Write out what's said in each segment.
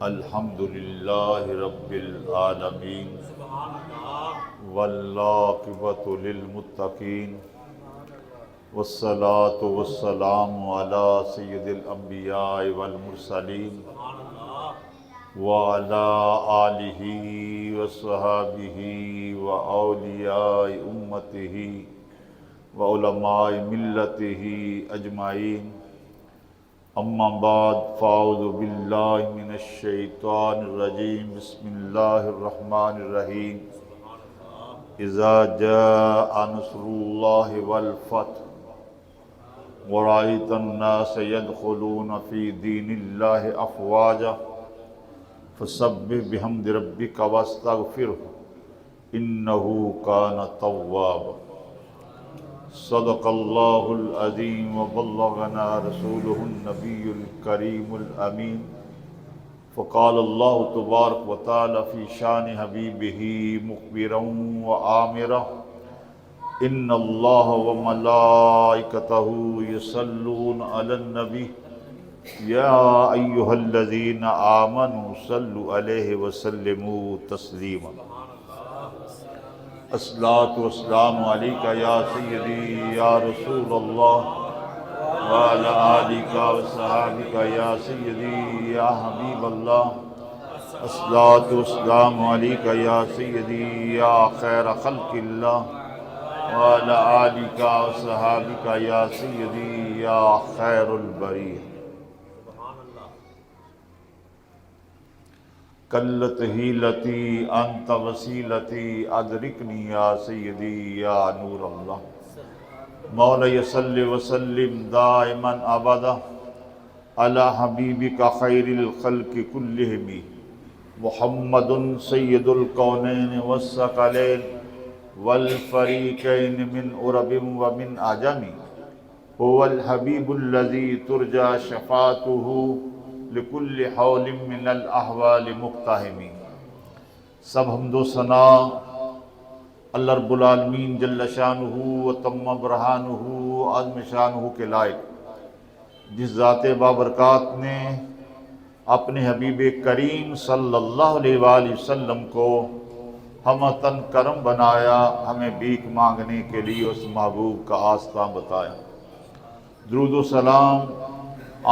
الحمد للہ رب العالمین والعاقبۃ للمتقین والصلاة والسلام علی سید الانبیاء والمرسلین وعلی آلہ وصحابہ واولیاء امتہ وعلماء ملتہ اجمعین. اما بعد فاعوذ باللہ من الشیطان الرجیم. بسم اللہ الرحمن الرحیم. اذا جاء نصر اللہ والفتح ورأیت الناس يدخلون فی دین اللہ افواجا فسبح بحمد ربک واستغفرہ انہ کان توابا. صدق اللہ العظیم وبلغنا رسولہ النبی الکریم الامین. فقال اللہ تبارک وتعالی فی شان حبیبہ مخبرا وآمرا ان اللہ وملائکتہ یصلون علی النبی یا ایہا الذین آمنوا صلوا علیہ وسلموا تسلیما. الصلاۃ والسلام علیکہ یا سیدی یا رسول اللہ وعلی آلک وصحابک یا سیدی یا حبیب اللہ. الصلاۃ والسلام علیکہ یا سیدی یا خیر خلق اللہ وعلی آلک وصحابک یا سیدی یا خیر البریہ. کلت حیلتی انت وسیلتی ادرکنی یا سیدی یا نور اللہ. مولا صلی وسلم دائما ابدا علی حبیبک خیر الخلق کلہم محمد سید الکونین والثقلین والفریقین من عرب ومن عجم هو الحبیب الذی ترجى شفاعته لکل حول من الاحوال مقتحمی. سب حمد و ثنا اللہ رب العالمین جل شانہ و تم برہانہ عظم شانہ کے لائق، جس ذات بابرکات نے اپنے حبیب کریم صلی اللہ علیہ وآلہ وسلم کو ہمتن کرم بنایا، ہمیں بھیک مانگنے کے لیے اس محبوب کا آستاں بتایا. درود و سلام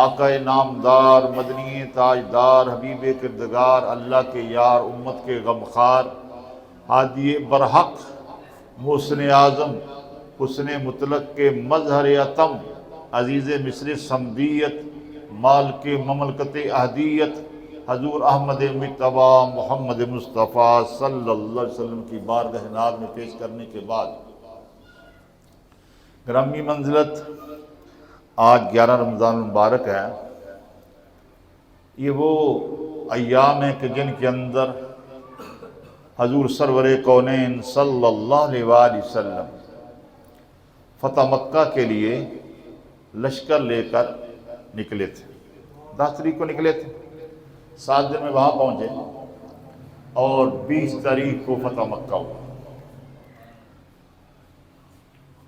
آقا نامدار مدنی تاجدار حبیب کردگار اللہ کے یار امت کے غمخوار ہادی برحق محسن اعظم حسن مطلق کے مظہر اتم عزیز مصر صمدیت مالک مملکت احدیت حضور احمد مجتبی محمد مصطفیٰ صلی اللہ علیہ وسلم کی بارگاہ ناز میں پیش کرنے کے بعد گرامی منزلت، آج 11 رمضان المبارک ہے. یہ وہ ایام ہیں کہ جن کے اندر حضور سرور کونین صلی اللہ علیہ وآلہ وسلم فتح مکہ کے لیے لشکر لے کر نکلے تھے. 10 تاریخ کو نکلے تھے، 7 دن میں وہاں پہنچے اور 20 تاریخ کو فتح مکہ ہوا.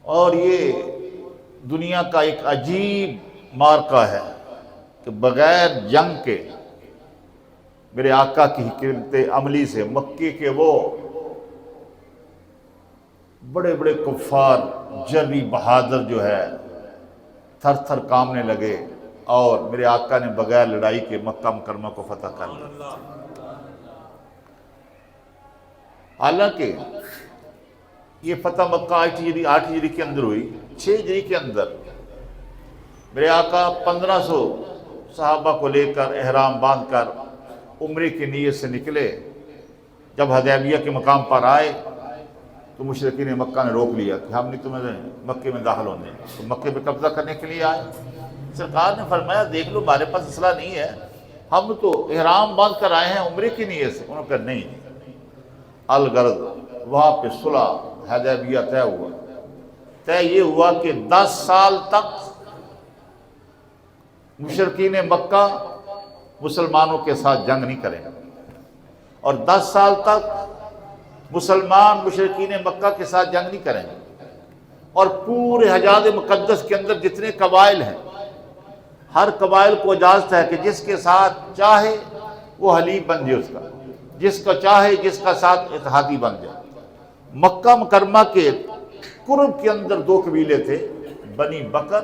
اور یہ دنیا کا ایک عجیب مارکہ ہے کہ بغیر جنگ کے میرے آقا کی حکمت عملی سے مکے کے وہ بڑے بڑے کفار جرری بہادر جو ہے تھر تھر کامنے لگے اور میرے آقا نے بغیر لڑائی کے مکہ مکرمہ کو فتح کر لیا. حالانکہ یہ فتح مکہ 8 ہجری کے اندر ہوئی. 6 ہجری کے اندر میرے آقا 1500 صحابہ کو لے کر احرام باندھ کر عمرے کی نیت سے نکلے. جب حدیبیہ کے مقام پر آئے تو مشرکین مکہ نے روک لیا کہ ہم نہیں تمہیں مکے میں داخل ہونے، تو مکے پہ قبضہ کرنے کے لیے آئے. سرکار نے فرمایا دیکھ لو ہمارے پاس اسلحہ نہیں ہے، ہم تو احرام باندھ کر آئے ہیں عمرے کی نیت سے. انہوں نے کہا نہیں. الغرض وہاں پہ صلح حدیبیہ طے ہوا. طے یہ ہوا کہ 10 سال تک مشرکین مکہ مسلمانوں کے ساتھ جنگ نہیں کریں گے، اور 10 سال تک مسلمان مشرکین مکہ کے ساتھ جنگ نہیں کریں گے. اور پورے حجاز مقدس کے اندر جتنے قبائل ہیں ہر قبائل کو اجازت ہے کہ جس کے ساتھ چاہے وہ حلیف بن جائے اس کا، جس کا چاہے جس کا ساتھ اتحادی بن جائے۔ مکہ مکرمہ کے قرب کے اندر دو قبیلے تھے، بنی بکر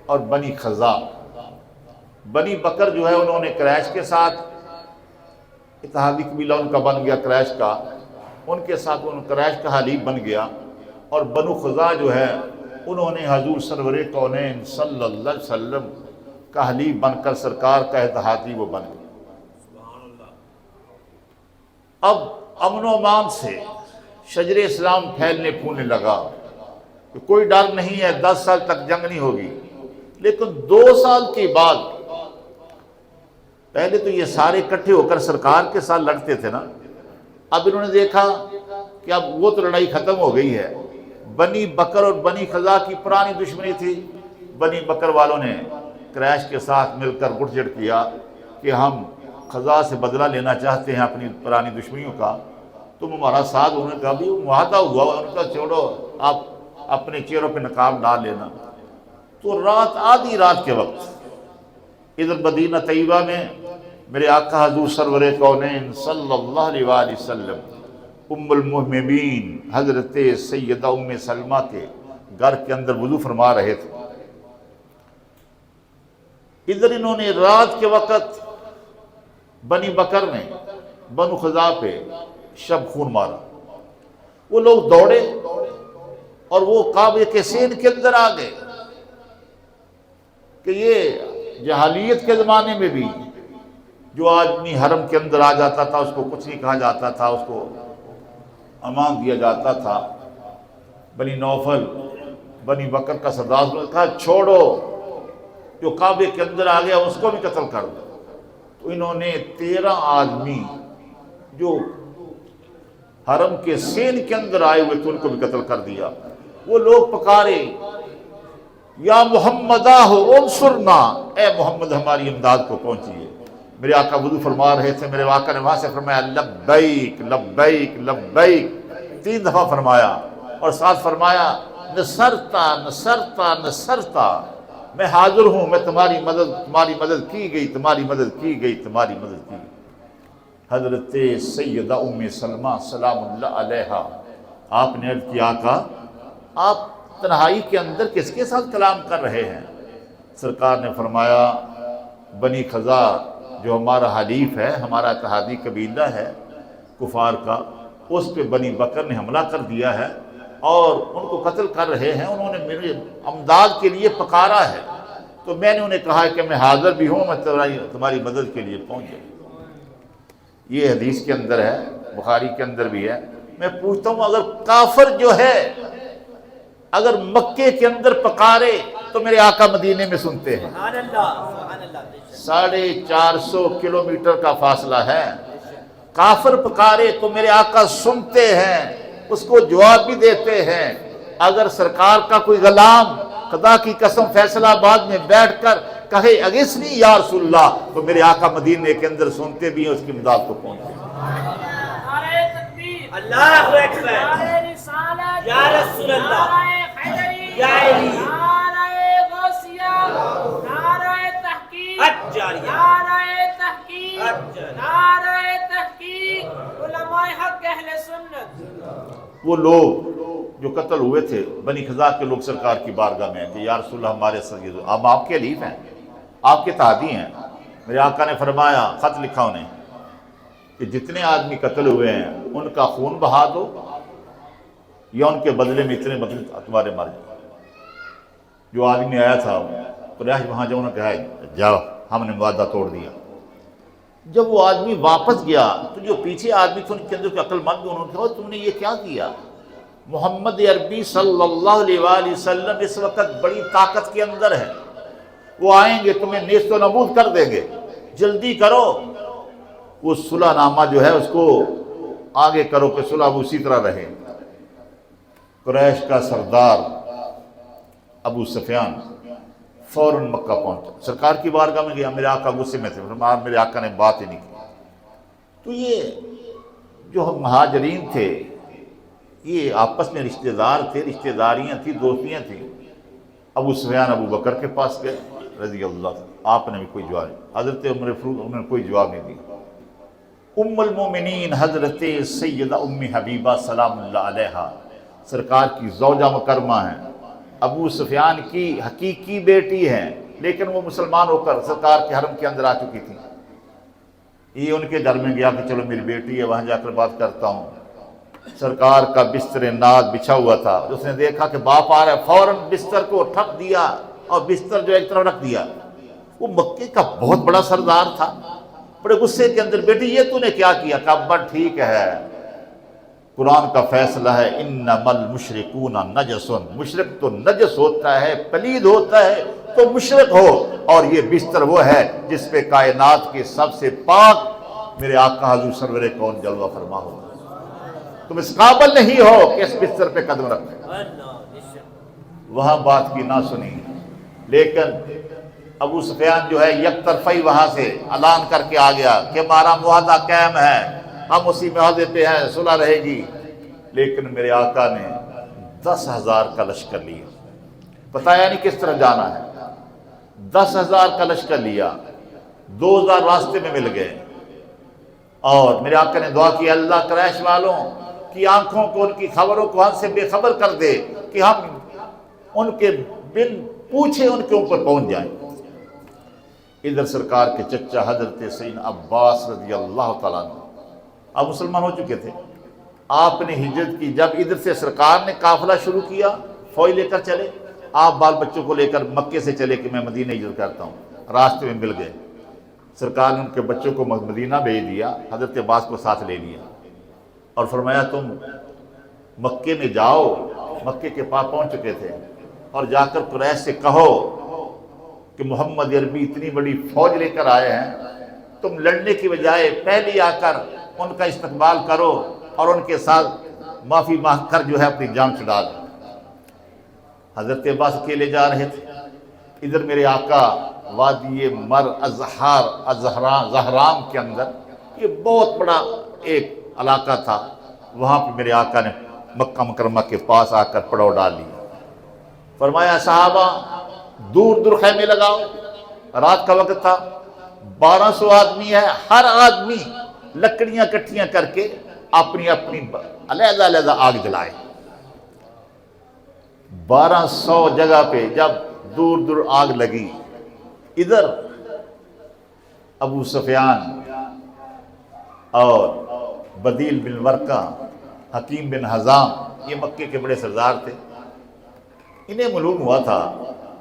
اور بنی خزاع۔ بنی بکر جو ہے انہوں نے قریش کے ساتھ اتحادی قبیلہ ان کا بن گیا، قریش کا، ان کے ساتھ ان قریش کا حلیف بن گیا۔ اور بنو خزاع جو ہے انہوں نے حضور سرور کونین صلی اللہ علیہ وسلم کا حلیف بن کر سرکار کا اتحادی وہ بن گیا۔ اب امن و امان سے شجر اسلام پھیلنے پھولنے لگا کہ کوئی ڈر نہیں ہے، 10 سال تک جنگ نہیں ہوگی۔ لیکن 2 سال کے بعد، پہلے تو یہ سارے اکٹھے ہو کر سرکار کے ساتھ لڑتے تھے نا، اب انہوں نے دیکھا کہ اب وہ تو لڑائی ختم ہو گئی ہے۔ بنی بکر اور بنی خزاع کی پرانی دشمنی تھی۔ بنی بکر والوں نے قریش کے ساتھ مل کر گٹ جٹ کیا کہ ہم خزاع سے بدلہ لینا چاہتے ہیں اپنی پرانی دشمنیوں کا، تم ہمارا ساتھ۔ انہوں نے کہا بھی معاہدہ ہوا، انہوں نے کہا چھوڑو، آپ اپنے چہروں پہ نقاب ڈال لینا۔ تو رات، آدھی رات کے وقت ادھر مدینہ طیبہ میں میرے آقا حضور سرور کونین صلی اللہ علیہ وآلہ وسلم ام المؤمنین حضرت سیدہ ام سلمہ کے گھر کے اندر وضو فرما رہے تھے۔ ادھر انہوں نے رات کے وقت بنی بکر نے بنو خزاع پہ شب خون مارا۔ وہ لوگ دوڑے اور وہ کعبے کے سین کے اندر آ گئے کہ یہ جہالیت کے زمانے میں بھی جو آدمی حرم کے اندر آ جاتا تھا اس کو کچھ نہیں کہا جاتا تھا، اس کو امان دیا جاتا تھا۔ بنی نوفل بنی بکر کا سردار نے کہا چھوڑو، جو کعبے کے اندر آ گیا اس کو بھی قتل کر دو۔ تو انہوں نے 13 آدمی جو حرم کے سین کے اندر آئے ہوئے تھے ان کو بھی قتل کر دیا۔ وہ لوگ پکارے یا محمد انصرنا، اے محمد ہماری امداد کو پہنچیے۔ میرے آقا وضو فرما رہے تھے، میرے آقا نے وہاں سے فرمایا لبیک لبیک لبیک 3 دفعہ فرمایا، اور ساتھ فرمایا نصرتا نصرتا نصرتا، میں حاضر ہوں، میں تمہاری مدد کی گئی، تمہاری مدد کی گئی، تمہاری مدد کی گئی۔ حضرت سیدہ ام سلمہ سلام اللہ علیہا، آپ نے عرض کیا آقا آپ تنہائی کے اندر کس کے ساتھ کلام کر رہے ہیں؟ سرکار نے فرمایا بنی خزاع جو ہمارا حلیف ہے، ہمارا اتحادی قبیلہ ہے کفار کا، اس پہ بنی بکر نے حملہ کر دیا ہے اور ان کو قتل کر رہے ہیں۔ انہوں نے میری امداد کے لیے پکارا ہے، تو میں نے انہیں کہا کہ میں حاضر بھی ہوں، میں تمہاری مدد کے لیے پہنچ جاؤں۔ یہ حدیث کے اندر ہے، بخاری کے اندر بھی ہے۔ میں پوچھتا ہوں اگر کافر جو ہے اگر مکے کے اندر پکارے تو میرے آقا مدینے میں سنتے ہیں۔ 450 کلومیٹر کا فاصلہ ہے، کافر پکارے تو میرے آقا سنتے ہیں، اس کو جواب بھی دیتے ہیں۔ اگر سرکار کا کوئی غلام خدا کی قسم فیصلہ آباد میں بیٹھ کر کہے اغثنی یا رسول اللہ، تو میرے آقا مدینے کے اندر سنتے بھی ہیں، اس کی امداد کو پہنچتے ہیں۔ اللہ اکبر، یا رسول اللہ، یا علی، نعرہ غوثیہ، نعرہ تحقیق، نعرہ تحقیق، نعرہ تحقیق، علماء حق اہل سنت۔ وہ لوگ جو قتل ہوئے تھے بنی خزاع کے لوگ سرکار کی بارگاہ میں کہ یا رسول اللہ ہمارے سید، آپ کے حلیف ہیں، آپ کے اتحادی ہیں۔ میرے آقا نے فرمایا، خط لکھا انہیں کہ جتنے آدمی قتل ہوئے ہیں ان کا خون بہا دو یا ان کے بدلے میں اتنے بدلے تمہارے مر جائیں۔ جو آدمی آیا تھا قریش وہاں جب انہوں نے کہا جاؤ ہم نے وعدہ توڑ دیا۔ جب وہ آدمی واپس گیا تو جو پیچھے آدمی تھے ان کے اندر عقل مند بھی، انہوں نے کہا تم نے یہ کیا کیا؟ محمد عربی صلی اللہ علیہ وآلہ وسلم اس وقت بڑی طاقت کے اندر ہے، وہ آئیں گے تمہیں نیست و نابود کر دیں گے، جلدی کرو۔ وہ صلح نامہ جو ہے اس کو آگے کرو کہ صلح اسی طرح رہے۔ قریش کا سردار ابو سفیان فوراً مکہ پہنچا، سرکار کی بارگاہ میں گیا، میرے آقا غصے میں تھے، میرے آقا نے بات ہی نہیں کی۔ تو یہ جو مہاجرین تھے یہ آپس میں رشتہ دار تھے، رشتہ داریاں تھیں، دوستیاں تھیں۔ ابو سفیان ابو بکر کے پاس گئے رضی اللہ عنہ، آپ نے بھی کوئی جواب نہیں، حضرت عمر فاروق انہوں نے کوئی جواب نہیں دیا۔ ام المومنین حضرت سیدہ ام حبیبہ سلام اللہ علیہا سرکار کی زوجہ مکرمہ ہیں، ابو سفیان کی حقیقی بیٹی ہیں، لیکن وہ مسلمان ہو کر سرکار کے حرم کے اندر آ چکی تھی۔ یہ ان کے گھر میں گیا کہ چلو میری بیٹی ہے، وہاں جا کر بات کرتا ہوں۔ سرکار کا بستر ناز بچھا ہوا تھا، اس نے دیکھا کہ باپ آ رہا ہے، فوراً بستر کو ٹھپ دیا اور بستر جو ایک طرف رکھ دیا۔ وہ مکے کا بہت بڑا سردار تھا، بڑے غصے کے اندر، بیٹی یہ تو نے کیا کیا؟ کہا ابا ٹھیک ہے، قرآن کا فیصلہ ہے انما المشرکون نجس، مشرک تو نجس ہوتا ہے، پلید ہوتا ہے تو مشرک ہو، اور یہ بستر وہ ہے جس پہ کائنات کے سب سے پاک میرے آقا حضور سرور کون جلوہ فرما ہو، تم اس قابل نہیں ہو کہ اس بستر پہ قدم رکھے۔ وہاں بات کی نہ سنی، لیکن ابو سفیان جو ہے یک طرفی وہاں سے اعلان کر کے آ گیا کہ ہمارا معاہدہ قائم ہے، ہم اسی معاہدے پہ ہیں، صلح رہے گی۔ لیکن میرے آقا نے 10,000 کا لشکر لیا، بتایا نہیں کس طرح جانا ہے، 10,000 کا لشکر لیا، 2,000 راستے میں مل گئے، اور میرے آقا نے دعا کی اللہ قریش والوں کی آنکھوں کو، ان کی خبروں کو ہم سے بے خبر کر دے کہ ہم ان کے بن پوچھے ان کے اوپر پہنچ جائیں۔ ادھر سرکار کے چچا حضرت سیدنا عباس رضی اللہ تعالیٰ عنہ اب مسلمان ہو چکے تھے، آپ نے ہجرت کی، جب ادھر سے سرکار نے قافلہ شروع کیا، فوج لے کر چلے، آپ بال بچوں کو لے کر مکے سے چلے کہ میں مدینہ ہجرت کرتا ہوں، راستے میں مل گئے، سرکار نے ان کے بچوں کو مدینہ بھیج دیا، حضرت عباس کو ساتھ لے لیا اور فرمایا تم مکے میں جاؤ، مکے کے پاس پہنچ چکے تھے، اور جا کر قریش سے کہو کہ محمد عربی اتنی بڑی فوج لے کر آئے ہیں، تم لڑنے کی بجائے پہلے آ کر ان کا استقبال کرو اور ان کے ساتھ معافی مانگ کر جو ہے اپنی جان چھڑا دو۔ حضرت عباس اکیلے جا رہے تھے، ادھر میرے آقا وادی مر زہرام کے اندر، یہ بہت بڑا ایک علاقہ تھا، وہاں پہ میرے آقا نے مکہ مکرمہ کے پاس آ کر پڑاؤ ڈال لیا، فرمایا صحابہ دور دور خیمے لگاؤ، رات کا وقت تھا، 1200 آدمی ہے، ہر آدمی لکڑیاں کٹھیاں کر کے اپنی اپنی علیحدہ علیحدہ آگ جلائے۔ 1200 جگہ پہ جب دور دور آگ لگی، ادھر ابو سفیان اور بدیل بن ورقہ، حکیم بن حزام، یہ مکے کے بڑے سردار تھے، انہیں معلوم ہوا تھا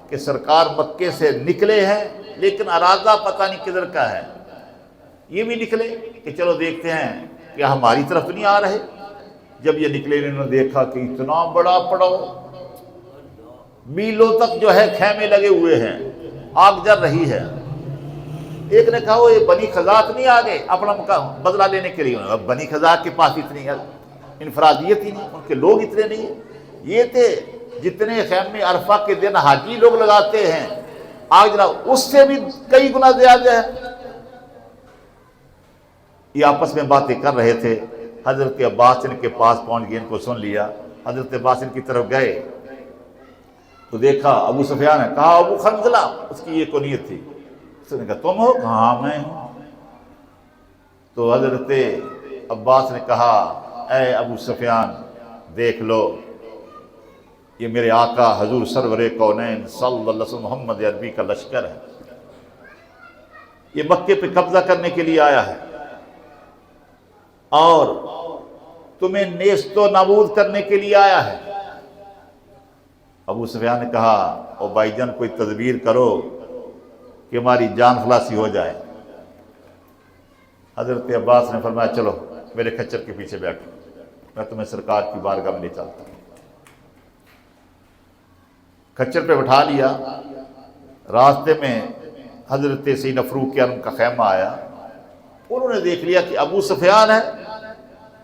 کہ سرکار مکے سے نکلے ہیں، لیکن ارادہ پتہ نہیں کدھر کا ہے۔ یہ بھی نکلے کہ چلو دیکھتے ہیں کہ ہماری طرف نہیں آ رہے۔ جب یہ نکلے انہوں نے دیکھا کہ اتنا بڑا پڑاؤ، میلوں تک جو ہے خیمے لگے ہوئے ہیں، آگ جل رہی ہے۔ ایک نے کہا وہ یہ بنی خزاعت نہیں آ گئے اپنا بدلہ لینے کے لیے؟ بنی خزاعت کے پاس اتنی انفرادیت ہی نہیں، ان کے لوگ اتنے نہیں ہیں، یہ تھے جتنے خیمے عرفہ کے دن حاجی لوگ لگاتے ہیں، آگ جلا اس سے بھی کئی گنا زیادہ ہے۔ یہ آپس میں باتیں کر رہے تھے، حضرت عباس ان کے پاس پہنچ گئے، ان کو سن لیا، حضرت عباس ان کی طرف گئے تو دیکھا ابو سفیان ہے، کہا ابو خنزلہ، اس کی یہ کنیت تھی، اس نے کہا تم ہو؟ کہا میں ہوں۔ تو حضرت عباس نے کہا اے ابو سفیان دیکھ لو، یہ میرے آقا حضور سرور کونین صلی اللہ علیہ وسلم محمد عربی کا لشکر ہے، یہ مکے پہ قبضہ کرنے کے لیے آیا ہے اور تمہیں نیست و نابود کرنے کے لیے آیا ہے۔ ابو سفیان نے کہا او بھائی جان کوئی تدبیر کرو کہ ہماری جان خلاصی ہو جائے۔ حضرت عباس نے فرمایا چلو میرے کھچر کے پیچھے بیٹھو، میں تمہیں سرکار کی بارگاہ میں لے چلتا ہوں۔ کھچر پہ بٹھا لیا، راستے میں حضرت سیدنا فاروق اعظم کا خیمہ آیا، انہوں نے دیکھ لیا کہ ابو سفیان ہے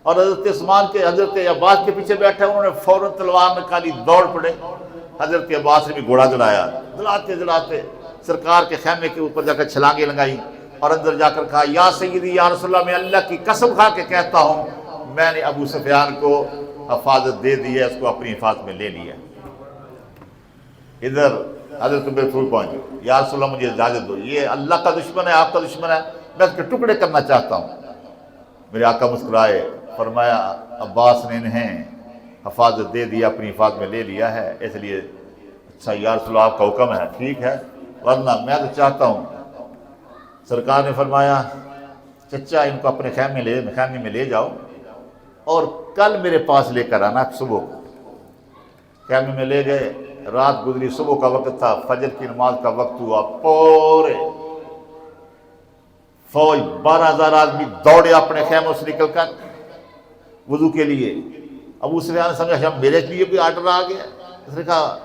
اور حضرت عثمان کے حضرت عباس کے پیچھے بیٹھے، انہوں نے فوراً تلوار نکالی، دوڑ پڑے۔ حضرت عباس نے بھی گھوڑا دلایا، دلاتے دلاتے سرکار کے خیمے کے اوپر جا کر چھلانگیں لگائی اور اندر جا کر کہا یا سیدی یا رسول اللہ، میں اللہ کی قسم کھا کے کہتا ہوں میں نے ابو سفیان کو حفاظت دے دی ہے، اس کو اپنی حفاظت میں لے لیا۔ ادھر حضرت عمر فاروق پہنچے، یا رسول اللہ مجھے اجازت دو، یہ اللہ کا دشمن ہے، آپ کا دشمن ہے، میں اس کے ٹکڑے کرنا چاہتا ہوں۔ میرے آقا مسکرائے، فرمایا عباس نے انہیں حفاظت دے دی، اپنی حفاظت میں لے لیا ہے، اس لیے اچھا یا رسول اللہ آپ کا حکم ہے، ٹھیک ہے، ورنہ میں تو چاہتا ہوں۔ سرکار نے فرمایا چچا ان کو اپنے خیمے میں لے جاؤ اور کل میرے پاس لے کر آنا صبح کو۔ خیمے میں لے گئے، رات گزری، صبح کا وقت تھا، فجر کی نماز کا وقت ہوا، پورے فوج 12,000 آدمی دوڑے اپنے خیموں سے نکل کر وضو کے لیے۔ ابو سفیان نے سمجھا شاید میرے لیے بھی آرڈر آ گیا، اس نے کہا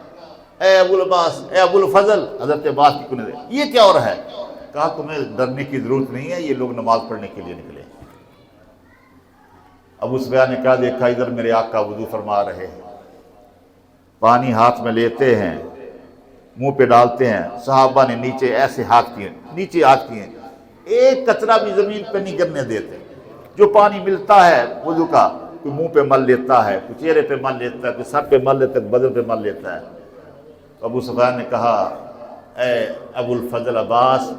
اے ابو العباس، اے ابو الفضل، حضرت عباس کی کنیت ہے، یہ کیا ہو رہا ہے؟ کہا تمہیں ڈرنے کی ضرورت نہیں ہے، یہ لوگ نماز پڑھنے کے لیے نکلے۔ ابو سفیان نے کہا دیکھا ادھر میرے آقا وضو فرما رہے ہیں، پانی ہاتھ میں لیتے ہیں، منہ پہ ڈالتے ہیں، صحابہ نے نیچے ایسے ہاتھ کیے، نیچے ہاتھ کیے، ایک قطرہ بھی زمین پہ نہیں گرنے دیتے۔ جو پانی ملتا ہے وضو کا، کوئی منہ پہ مل لیتا ہے، کوئی چہرے پہ مل لیتا ہے، کوئی سر پہ مل لیتا ہے، بدن پہ مل لیتا ہے۔ ابو سفیان نے کہا اے ابو الفضل عباس،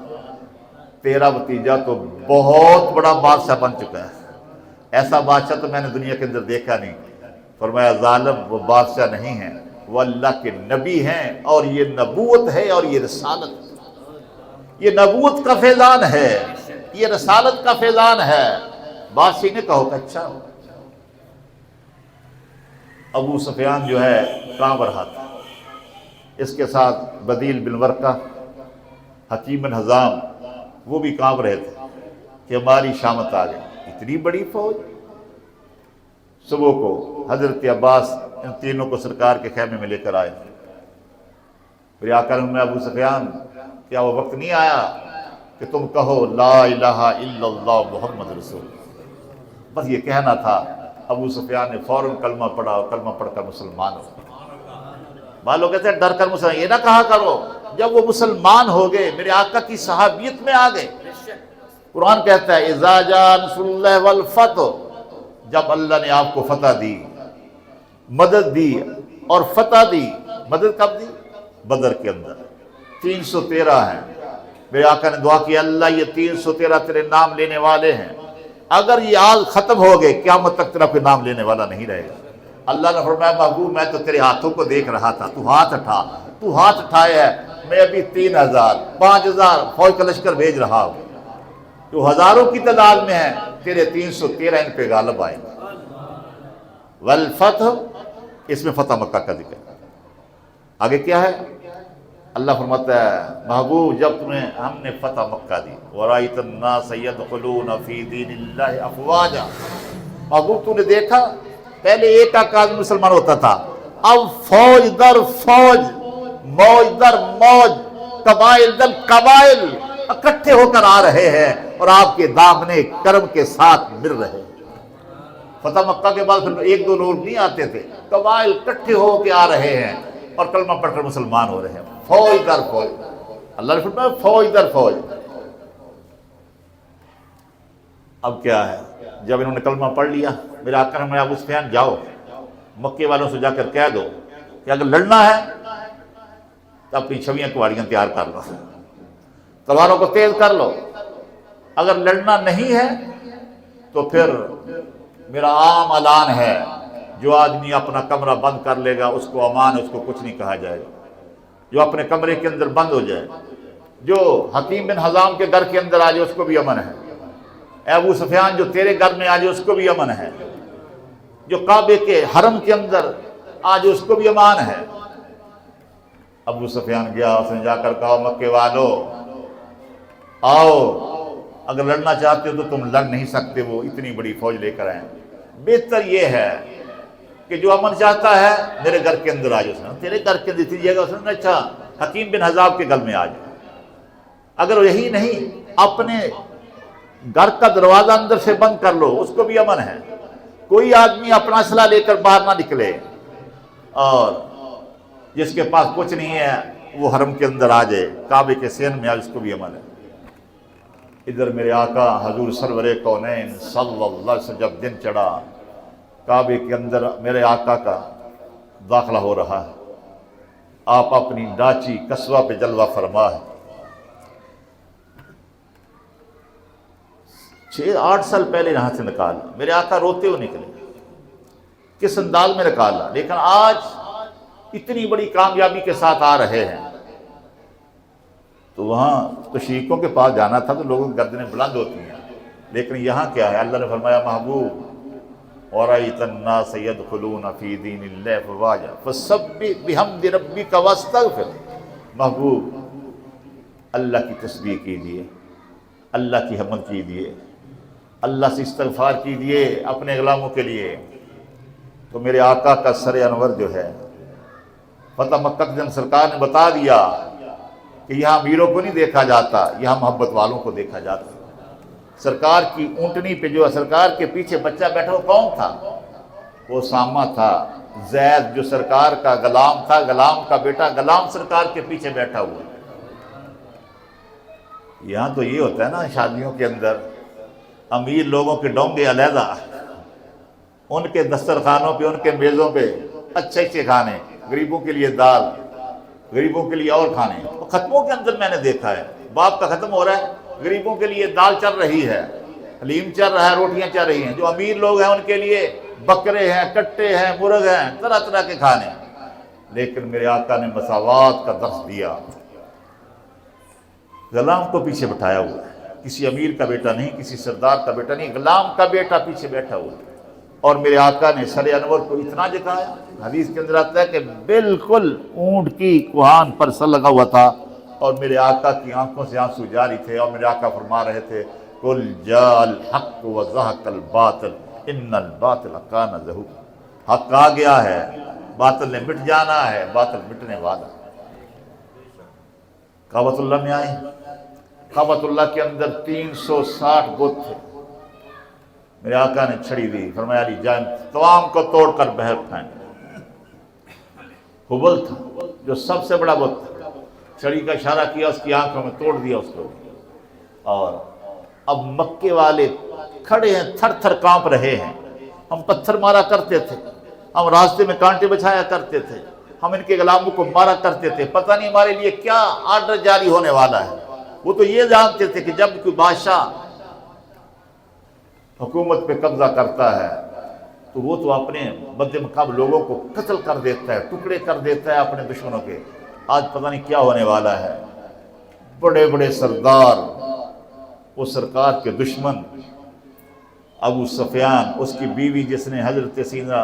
تیرا بھتیجا تو بہت بڑا بادشاہ بن چکا ہے، ایسا بادشاہ تو میں نے دنیا کے اندر دیکھا نہیں۔ فرمایا ظالم، وہ بادشاہ نہیں ہیں، وہ اللہ کے نبی ہیں، اور یہ نبوت ہے اور یہ رسالت، یہ نبوت کا فیضان ہے، یہ رسالت کا فیضان ہے۔ بادشاہ نے کہا کہ اچھا۔ ابو سفیان جو ہے کانپ رہا تھا، اس کے ساتھ بدیل بن ورقہ، حکیم بن حزام، وہ بھی کانپ رہے تھے کہ ہماری شامت آ گئی، اتنی بڑی فوج۔ صبح کو حضرت عباس ان تینوں کو سرکار کے خیمے میں لے کر آئے۔ پھر آقا نے فرمایا ابو سفیان، کیا وہ وقت نہیں آیا کہ تم کہو لا الہ الا اللہ محمد رسول اللہ؟ بس یہ کہنا تھا۔ ابو سفیان نے فوراً کلمہ پڑھا اور کلمہ پڑھ کر مسلمان ہو گئے۔ بعض لوگ کہتے ہیں ڈر کر مسلمان، یہ نہ کہا کرو، جب وہ مسلمان ہو گئے، میرے آقا کی صحابیت میں آ گئے۔ قرآن کہتا ہے اذا جاء نصر اللہ والفتح، جب اللہ نے آپ کو فتح دی، مدد دی اور فتح دی۔ مدد کب دی؟ بدر کے اندر 313 ہیں۔ میرے آقا نے دعا کی اللہ یہ 313 تیرے نام لینے والے ہیں، اگر یہ آج ختم ہو گئے قیامت تک تیرا کوئی نام لینے والا نہیں رہے گا۔ اللہ نے فرمایا محبوب میں تو تیرے ہاتھوں کو دیکھ رہا تھا، تو ہاتھ اٹھا، تو ہاتھ اٹھایا ہے، میں ابھی 3000 5000 فوج کا لشکر بھیج رہا ہوں، جو ہزاروں کی تعداد میں ہیں، تیرے 313 ان پہ غالب آئیں گے۔ والفتح، اس میں فتح مکہ کا ذکر ہے۔ آگے کیا ہے؟ اللہ فرماتا ہے محبوب جب تمہیں ہم نے فتح مکہ دی، وَرَأَيْتَ النَّاسَ يَدْخُلُونَ فِي دِينِ اللَّهِ أَفْوَاجًا، محبوب تو نے دیکھا پہلے ایک آدمی مسلمان ہوتا تھا، اب فوج در فوج، موج در موج، قبائل در قبائل اکٹھے ہو کر آ رہے ہیں اور آپ کے دامنے کرم کے ساتھ مل رہے ہیں۔ فتح مکہ کے بعد پھر ایک دو لوگ نہیں آتے تھے، قبائل اکٹھے ہو کے آ رہے ہیں اور کلمہ پڑھ کر مسلمان ہو رہے ہیں، فوج در فوج۔ اللہ نے فرمایا فوج در فوج۔ اب کیا ہے؟ جب انہوں نے کلمہ پڑھ لیا، میرے آقا نے فرمایا ابو سفیان جاؤ مکے والوں سے جا کر کہہ دو کہ اگر لڑنا ہے تو اپنی چھویاں کواڑیاں تیار کر لو، تلواروں کو تیز کر لو، اگر لڑنا نہیں ہے تو پھر میرا عام اعلان ہے، جو آدمی اپنا کمرہ بند کر لے گا اس کو امان ہے، اس کو کچھ نہیں کہا جائے گا۔ جو اپنے کمرے کے اندر بند ہو جائے، جو حکیم بن حزام کے گھر کے اندر آ جائے اس کو بھی امن ہے، اے ابو سفیان جو تیرے گھر میں آ جائے اس کو بھی امن ہے، جو کعبے کے حرم کے اندر آ جائے اس کو بھی امان ہے۔ ابو سفیان گیا، اس نے جا کر کہا مکے والو آؤ، اگر لڑنا چاہتے ہو تو تم لڑ نہیں سکتے، وہ اتنی بڑی فوج لے کر آئے، بہتر یہ ہے کہ جو امن چاہتا ہے میرے گھر کے اندر آ جائے۔ اس نے تیرے گھر کے اندر اتنی جگہ، اس نے اچھا حکیم بن حزام کے گھر میں آ جائے، اگر یہی نہیں اپنے گھر کا دروازہ اندر سے بند کر لو، اس کو بھی امن ہے، کوئی آدمی اپنا اسلحہ لے کر باہر نہ نکلے، اور جس کے پاس کچھ نہیں ہے وہ حرم کے اندر آ جائے، کعبے کے سین میں آ جائے، اس کو بھی امن ہے۔ ادھر میرے آقا حضور سرور کونین صلی اللہ علیہ وسلم جب دن چڑھا، کعبے کے اندر میرے آقا کا داخلہ ہو رہا ہے، آپ اپنی ڈاچی قصوہ پہ جلوہ فرما ہے، 6-8 سال پہلے یہاں سے نکالا، میرے آقا روتے ہوئے نکلے، کس انداز میں نکالا، لیکن آج اتنی بڑی کامیابی کے ساتھ آ رہے ہیں۔ تو وہاں تو شیخوں کے پاس جانا تھا تو لوگوں کی گردنیں بلند ہوتی ہیں، لیکن یہاں کیا ہے، اللہ نے فرمایا محبوب وَرَأَيْتَ النَّاسَ يَدْخُلُونَ فِي دِينِ اللَّهِ أَفْوَاجًا فَسَبِّحْ بِحَمْدِ رَبِّكَ وَاسْتَغْفِرْ۔ محبوب اللہ کی تسبیح کیجئے، اللہ کی حمد کیجئے، اللہ سے استغفار کیجئے اپنے غلاموں کے لیے۔ تو میرے آقا کا سر انور جو ہے، فتح مکہ کے دن سرکار نے بتا دیا کہ یہاں امیروں کو نہیں دیکھا جاتا، یہاں محبت والوں کو دیکھا جاتا۔ سرکار کی اونٹنی پہ جو سرکار کے پیچھے بچہ بیٹھا وہ کون تھا؟ وہ اسامہ تھا، زید جو سرکار کا غلام تھا، غلام کا بیٹا، غلام سرکار کے پیچھے بیٹھا ہوا۔ یہاں تو یہ ہوتا ہے نا شادیوں کے اندر، امیر لوگوں کے ڈونگے علیحدہ، ان کے دسترخوانوں پہ، ان کے میزوں پہ اچھے اچھے کھانے، غریبوں کے لیے دال، غریبوں کے لیے اور کھانے۔ ختموں کے اندر میں نے دیکھا ہے، باپ کا ختم ہو رہا ہے، غریبوں کے لیے دال چل رہی ہے، حلیم چل رہا ہے، روٹیاں چل رہی ہیں۔ جو امیر لوگ ہیں ان کے لیے بکرے ہیں، کٹے ہیں، مرغ ہیں، طرح طرح کے کھانے۔ لیکن میرے آقا نے مساوات کا درس دیا، غلام کو پیچھے بٹھایا ہوا ہے، کسی امیر کا بیٹا نہیں، کسی سردار کا بیٹا نہیں، غلام کا بیٹا پیچھے بیٹھا ہوا ہے۔ اور میرے آقا نے سر انور کو اتنا جھکایا، حدیث کے اندر آتا ہے کہ بالکل اونٹ کی کوہان پر سر لگا ہوا تھا، اور میرے آقا کی آنکھوں سے آنسو جاری تھے، اور میرے آقا فرما رہے تھے قُلْ جَاءَ الْحَقُّ وَزَهَقَ الْبَاطِلُ إِنَّ الْبَاطِلَ كَانَ زَهُوقًا۔ حق آ گیا ہے، باطل نے مٹ جانا ہے، باطل مٹنے والا۔ کعبۃ اللہ میں آئے، کعبۃ اللہ کے اندر 360 بت تھے۔ میرے آقا نے چھڑی دی، فرمایا علی جان تمام کو توڑ کر بہر پھینک۔ حبل تھا جو سب سے بڑا بت تھا، چھڑی کا اشارہ کیا، اس کی آنکھوں میں توڑ دیا اس کو۔ اور اب مکے والے کھڑے ہیں، تھر تھر کانپ رہے ہیں۔ ہم پتھر مارا کرتے تھے، ہم راستے میں کانٹے بچھایا کرتے تھے، ہم ان کے غلاموں کو مارا کرتے تھے، پتہ نہیں ہمارے لیے کیا آرڈر جاری ہونے والا ہے۔ وہ تو یہ جانتے تھے کہ جب کوئی بادشاہ حکومت پہ قبضہ کرتا ہے تو وہ تو اپنے بد مقاب لوگوں کو قتل کر دیتا ہے، ٹکڑے کر دیتا ہے اپنے دشمنوں کے۔ آج پتہ نہیں کیا ہونے والا ہے۔ بڑے بڑے سردار، وہ سرکار کے دشمن ابو سفیان، اس کی بیوی جس نے حضرت سیدہ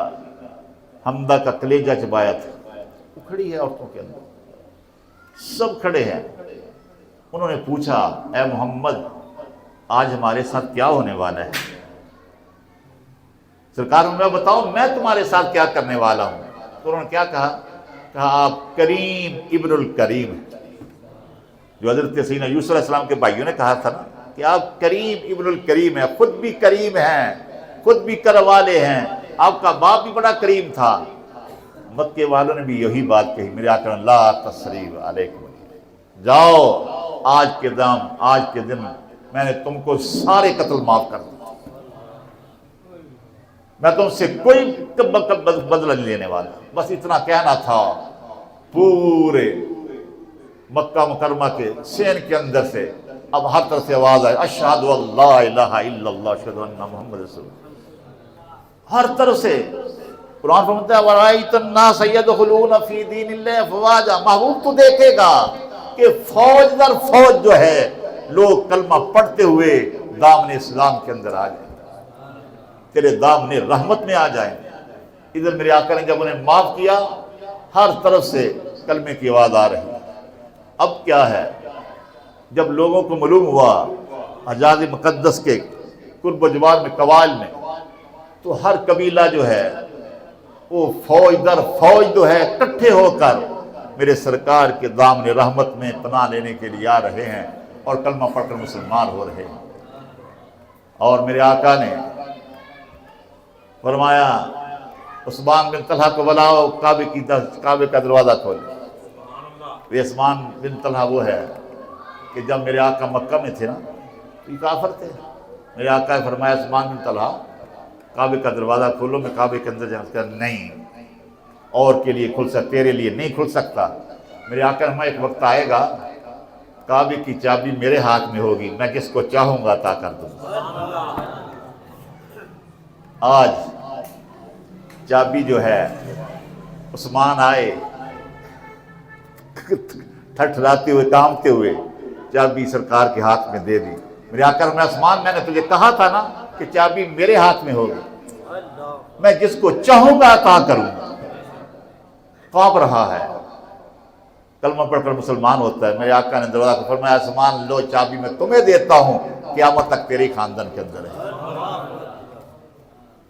حمدہ کا کلیجہ چبایا تھا، وہ کھڑی ہے عورتوں کے اندر، سب کھڑے ہیں۔ انہوں نے پوچھا اے محمد آج ہمارے ساتھ کیا ہونے والا ہے؟ سرکار میں بتاؤ میں تمہارے ساتھ کیا کرنے والا ہوں۔ تو انہوں نے کیا کہا؟ کہا آپ کریم ابن الکریم ہیں، جو حضرت سیدنا یوسف علیہ السلام کے بھائیوں نے کہا تھا نا کہ آپ کریم ابن الکریم ہیں، خود بھی کریم ہیں، خود بھی کرم والے ہیں، آپ کا باپ بھی بڑا کریم تھا۔ مکے والوں نے بھی یہی بات کہی۔ میرے آقا لا تثریب علیکم، جاؤ آج کے دن میں نے تم کو سارے قتل معاف کر دیا، میں تم سے کوئی بدلہ نہیں لینے والا۔ بس اتنا کہنا تھا۔ پورے مکہ مکرمہ کے سین کے اندر سے اب ہر طرف سے آواز آئے اشہد اللہ الہ الا اللہ اشہد ان محمد رسول اللہ۔ ہر طرف سے قرآن فرماتا ہے وَرَأَيْتَ النَّاسَ يَدْخُلُونَ فِي دِينِ اللَّهِ أَفْوَاجًا۔ محبوب تو دیکھے گا کہ فوج در فوج جو ہے لوگ کلمہ پڑھتے ہوئے دامن اسلام کے اندر آ جائیں، تیرے دامن رحمت میں آ جائیں۔ ادھر میرے آقا نے جب انہیں معاف کیا، ہر طرف سے کلمے کی آواز آ رہی۔ اب کیا ہے، جب لوگوں کو معلوم ہوا حجاز مقدس کے قرب و جوار میں قوائل میں، تو ہر قبیلہ جو ہے وہ فوج در فوج جو ہے اکٹھے ہو کر میرے سرکار کے دامن رحمت میں پناہ لینے کے لیے آ رہے ہیں اور کلمہ پڑھ کر مسلمان ہو رہے ہیں۔ اور میرے آقا نے فرمایا عثمان بن طلحہ کو بلاؤ، کعبے کا دروازہ کھولے۔ یہ عثمان بن طلحہ وہ ہے کہ جب میرے آقا مکہ میں تھے نا تو یہ کافر تھے۔ میرے آقا نے فرمایا عثمان بن طلحہ کعبے کا دروازہ کھولو، میں کعبے کے اندر جانا کر نہیں، اور کے لیے کھل سکتا، تیرے لیے نہیں کھل سکتا۔ میرے آقا نے فرمایا ایک وقت آئے گا کعبے کی چابی میرے ہاتھ میں ہوگی، میں جس کو چاہوں گا عطا کر دوں گا۔ آج چابی جو ہے عثمان آئے ٹھٹھلاتے ہوئے کامتے ہوئے چابی سرکار کے ہاتھ میں دے دی۔ میرے آقا فرمایا عثمان میں نے تجھے کہا تھا نا کہ چابی میرے ہاتھ میں ہوگی، میں جس کو چاہوں گا عطا کروں گا۔ کانپ رہا ہے، کلمہ پڑھ کر مسلمان ہوتا ہے۔ میرے آقا نے دروازہ کو فرمایا عثمان لو چابی میں تمہیں دیتا ہوں، قیامت تک تیرے خاندان کے اندر ہے۔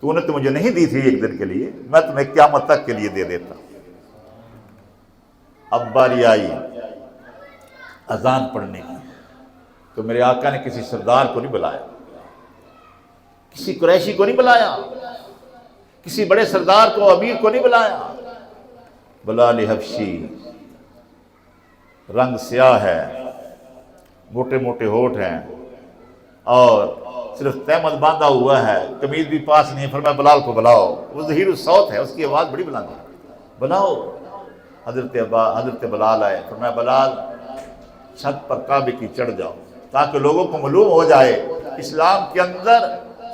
تو نے تو مجھے نہیں دی تھی ایک دن کے لیے، میں تمہیں قیامت تک کے لیے دے دیتا۔ اب باری آئی اذان پڑھنے کی، تو میرے آقا نے کسی سردار کو نہیں بلایا، کسی قریشی کو نہیں بلایا، کسی بڑے سردار کو امیر کو نہیں بلایا۔ بلال حبشی رنگ سیاہ ہے، موٹے موٹے ہونٹ ہیں اور صرف تہمت باندھا ہوا ہے، قمیض بھی پاس نہیں ہے۔ فرمایا بلال کو بلاؤ، وہ ظہیر الصوت ہے، اس کی آواز بڑی بلند ہے، بلاؤ۔ حضرت بلال آئے، فرمایا بلال چھت پر کعبے کی چڑھ جاؤ تاکہ لوگوں کو معلوم ہو جائے اسلام کے اندر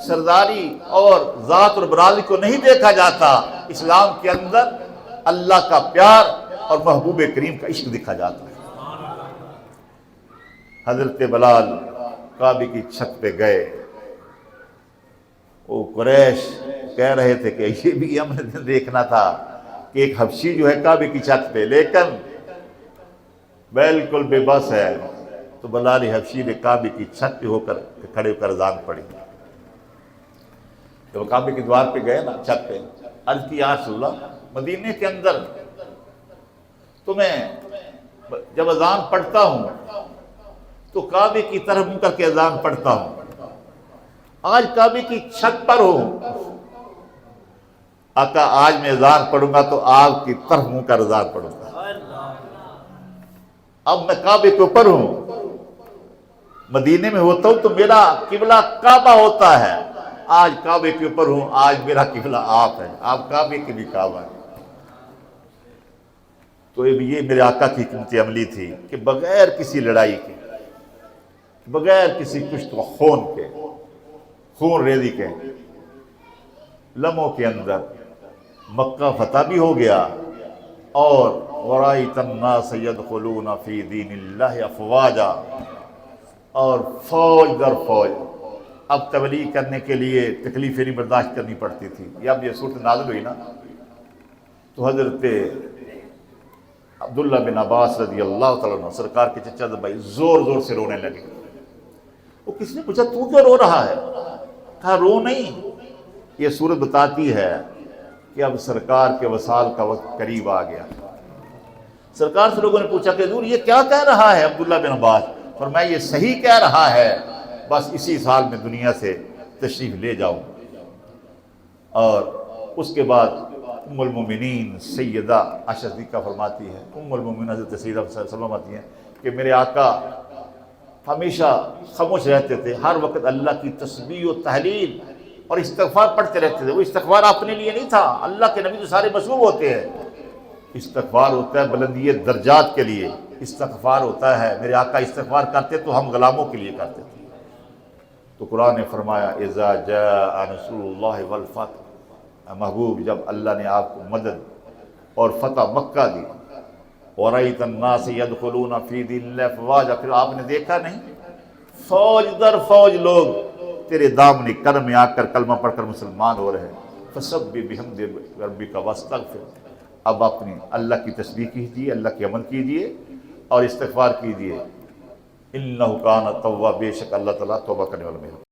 سرداری اور ذات اور برادری کو نہیں دیکھا جاتا، اسلام کے اندر اللہ کا پیار اور محبوب کریم کا عشق دیکھا جاتا ہے۔ حضرت بلال کعبے کی چھت پہ گئے، وہ قریش کہہ رہے تھے کہ یہ بھی ہم نے دیکھنا تھا کہ ایک حبشی جو ہے کعبے کی چھت پہ، لیکن بالکل بے بس ہے۔ تو بلال حبشی نے کعبے کی چھت پہ ہو کر کھڑے ہو کر اذان پڑھی۔ جب کعبے کی دوار پہ گئے نا، چھت پہ، عرض کی یا رسول اللہ مدینے کے اندر تو میں جب اذان پڑھتا ہوں تو کعبے کی طرف منہ کر کے اذان پڑھتا ہوں، آج کعبے کی چھت پر ہوں، آقا آج میں اذان پڑھوں گا تو آپ کی طرف منہ کر اذان پڑھوں گا۔ اب میں کعبے کے اوپر ہوں، مدینے میں ہوتا ہوں تو میرا قبلہ کعبہ ہوتا ہے، آج کعبے کے اوپر ہوں، آج میرا قبلہ آپ ہے، آپ کعبے کے بھی کعبہ ہے۔ تو یہ میرے آقا کی حکمت عملی تھی کہ بغیر کسی لڑائی کے، بغیر کسی کشت و خون کے، خون ریزی کے، لمحوں کے اندر مکہ فتح بھی ہو گیا اور وَرَأَيْتَ النَّاسَ يَدْخُلُونَ فِي دِينِ اللَّهِ أَفْوَاجًا، اور فوج در فوج۔ اب تبلیغ کرنے کے لیے تکلیفیں نہیں برداشت کرنی پڑتی تھی۔ اب یہ صورت نازل ہوئی نا تو حضرت عبداللہ بن عباس رضی اللہ تعالیٰ عنہ سرکار کے چچا بھائی زور زور سے رونے لگے۔ وہ کس نے پوچھا تو کیوں رو رہا ہے؟ کہا رو نہیں، یہ صورت بتاتی ہے کہ اب سرکار کے وصال کا وقت قریب آ گیا۔ سرکار سے لوگوں نے پوچھا کہ حضور یہ کیا کہہ رہا ہے عبداللہ بن عباس؟ فرمایا یہ صحیح کہہ رہا ہے، بس اسی سال میں دنیا سے تشریف لے جاؤں۔ اور اس کے بعد ام المومنین سیدہ عائشہ صدیقہ فرماتی ہے، ام المومنین حضرت سیدہ فرماتی ہیں کہ میرے آقا ہمیشہ خاموش رہتے تھے، ہر وقت اللہ کی تسبیح و تحلیل اور استغفار پڑھتے رہتے تھے۔ وہ استغفار اپنے لیے نہیں تھا، اللہ کے نبی تو سارے مصروف ہوتے ہیں، استغفار ہوتا ہے بلندی درجات کے لیے، استغفار ہوتا ہے میرے آقا استغفار کرتے تو ہم غلاموں کے لیے کرتے تھے۔ تو قرآن نے فرمایا اذا جاء نصر اللہ والفتح، محبوب جب اللہ نے آپ کو مدد اور فتح مکہ دی، وَرَأَيْتَ النَّاسَ يَدْخُلُونَ فِي دِينِ اللَّهِ أَفْوَاجًا، پھر آپ نے دیکھا نہیں فوج در فوج لوگ تیرے دامن کرم میں آ کر کلمہ پڑھ کر مسلمان ہو رہے ہیں۔ فَسَبِّحْ بِحَمْدِ رَبِّكَ وَاسْتَغْفِرْ، اب اپنی اللہ کی تسبیح کیجیے، اللہ کی حمد کیجیے اور استغفار کیجیے۔ اِنَّهُ كَانَ تَوَّابًا، بے شک اللہ تعالیٰ توبہ کرنے والا ہے۔